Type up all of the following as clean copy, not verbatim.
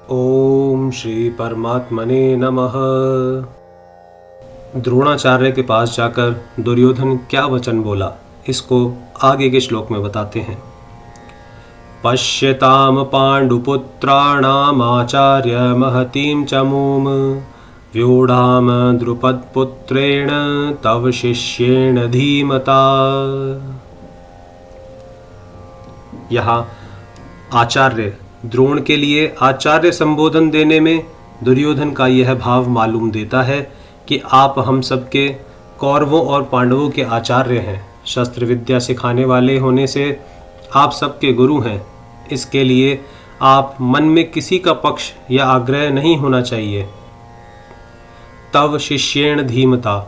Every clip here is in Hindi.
ओम श्री परमात्मने नमः। द्रोणाचार्य के पास जाकर दुर्योधन क्या वचन बोला, इसको आगे के श्लोक में बताते हैं। पश्यताम पांडुपुत्राणामाचार्य महतीं चमूम व्यूढ़ाम द्रुपदपुत्रेण तव शिष्येण धीमता। यहाँ आचार्य, द्रोण के लिए आचार्य संबोधन देने में दुर्योधन का यह भाव मालूम देता है कि आप हम सबके कौरवों और पांडवों के आचार्य हैं। शस्त्र विद्या सिखाने वाले होने से आप सबके गुरु हैं। इसके लिए आप मन में किसी का पक्ष या आग्रह नहीं होना चाहिए। तव शिष्येण धीमता,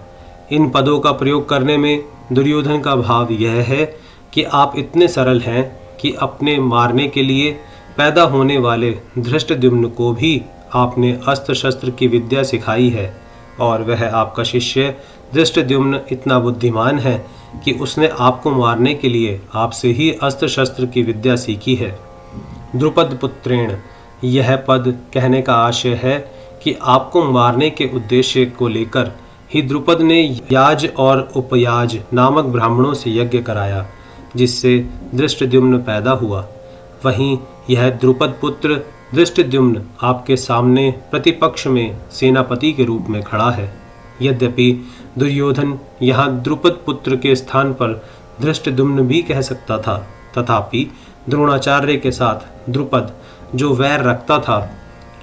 इन पदों का प्रयोग करने में दुर्योधन का भाव यह है कि आप इतने सरल हैं कि अपने मारने के लिए पैदा होने वाले धृष्टद्युम्न को भी आपने अस्त्र शस्त्र की विद्या सिखाई है, और वह आपका शिष्य धृष्टद्युम्न इतना बुद्धिमान है कि उसने आपको मारने के लिए आपसे ही अस्त्र शस्त्र की विद्या सीखी है। द्रुपद पुत्रेण, यह पद कहने का आशय है कि आपको मारने के उद्देश्य को लेकर ही द्रुपद ने याज और उपयाज नामक ब्राह्मणों से यज्ञ कराया, जिससे धृष्टद्युम्न पैदा हुआ। वहीं यह द्रुपद पुत्र धृष्टद्युम्न आपके सामने प्रतिपक्ष में सेनापति के रूप में खड़ा है। यद्यपि दुर्योधन यहाँ द्रुपद पुत्र के स्थान पर धृष्टद्युम्न भी कह सकता था, तथापि द्रोणाचार्य के साथ द्रुपद जो वैर रखता था,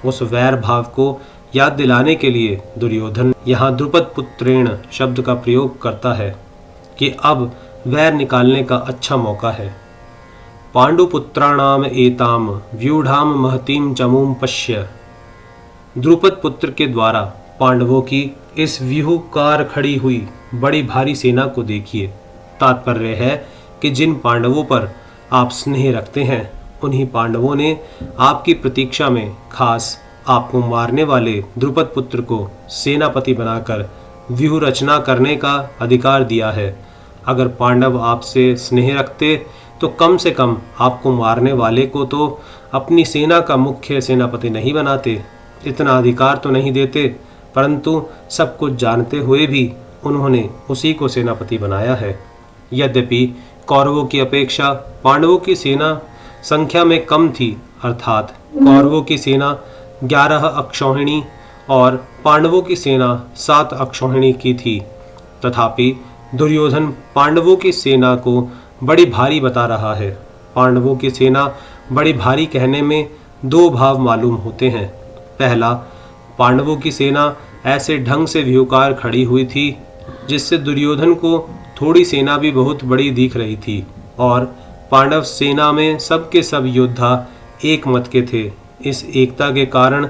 उस वैर भाव को याद दिलाने के लिए दुर्योधन यहाँ द्रुपद पुत्रेण शब्द का प्रयोग करता है कि अब वैर निकालने का अच्छा मौका है। पांडुपुत्राणाम एताम व्यूढ़ाम महतीम चमूम पश्य, द्रुपद पुत्र के द्वारा पांडवों की इस व्यूहकार खड़ी हुई बड़ी भारी सेना को देखिए। तात्पर्य है कि जिन पांडवों पर आप स्नेह रखते हैं, उन्हीं पांडवों ने आपकी प्रतीक्षा में खास आपको मारने वाले द्रुपद पुत्र को सेनापति बनाकर व्यूह रचना करने का अधिकार दिया है। अगर पांडव आपसे स्नेह रखते तो कम से कम आपको मारने वाले को तो अपनी सेना का मुख्य सेनापति नहीं बनाते, इतना अधिकार तो नहीं देते, परंतु सब कुछ जानते हुए भी उन्होंने उसी को सेनापति बनाया है। यद्यपि कौरवों की अपेक्षा पांडवों की सेना संख्या में कम थी, अर्थात कौरवों की सेना 11 अक्षौहिणी और पांडवों की सेना 7 अक्षौहिणी की थी, तथापि दुर्योधन पांडवों की सेना को बड़ी भारी बता रहा है। पांडवों की सेना बड़ी भारी कहने में दो भाव मालूम होते हैं। पहला, पांडवों की सेना ऐसे ढंग से व्यूहकार खड़ी हुई थी जिससे दुर्योधन को थोड़ी सेना भी बहुत बड़ी दिख रही थी, और पांडव सेना में सबके सब योद्धा एक मत के थे। इस एकता के कारण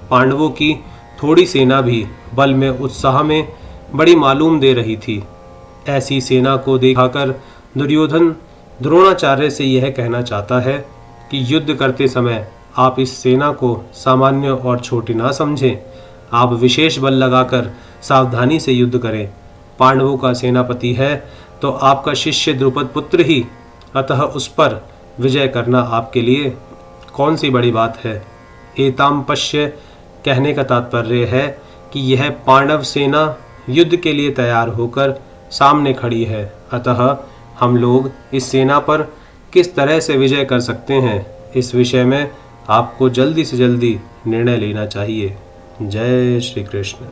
पांडवों की थोड़ी सेना भी बल में उत्साह में बड़ी मालूम दे रही थी। ऐसी सेना को दिखाकर दुर्योधन द्रोणाचार्य से यह कहना चाहता है कि युद्ध करते समय आप इस सेना को सामान्य और छोटी ना समझें, आप विशेष बल लगाकर सावधानी से युद्ध करें। पांडवों का सेनापति है तो आपका शिष्य द्रुपद पुत्र ही, अतः उस पर विजय करना आपके लिए कौन सी बड़ी बात है। एताम पश्य कहने का तात्पर्य है कि यह पांडव सेना युद्ध के लिए तैयार होकर सामने खड़ी है, अतः हम लोग इस सेना पर किस तरह से विजय कर सकते हैं, इस विषय में आपको जल्दी से जल्दी निर्णय लेना चाहिए। जय श्री कृष्ण।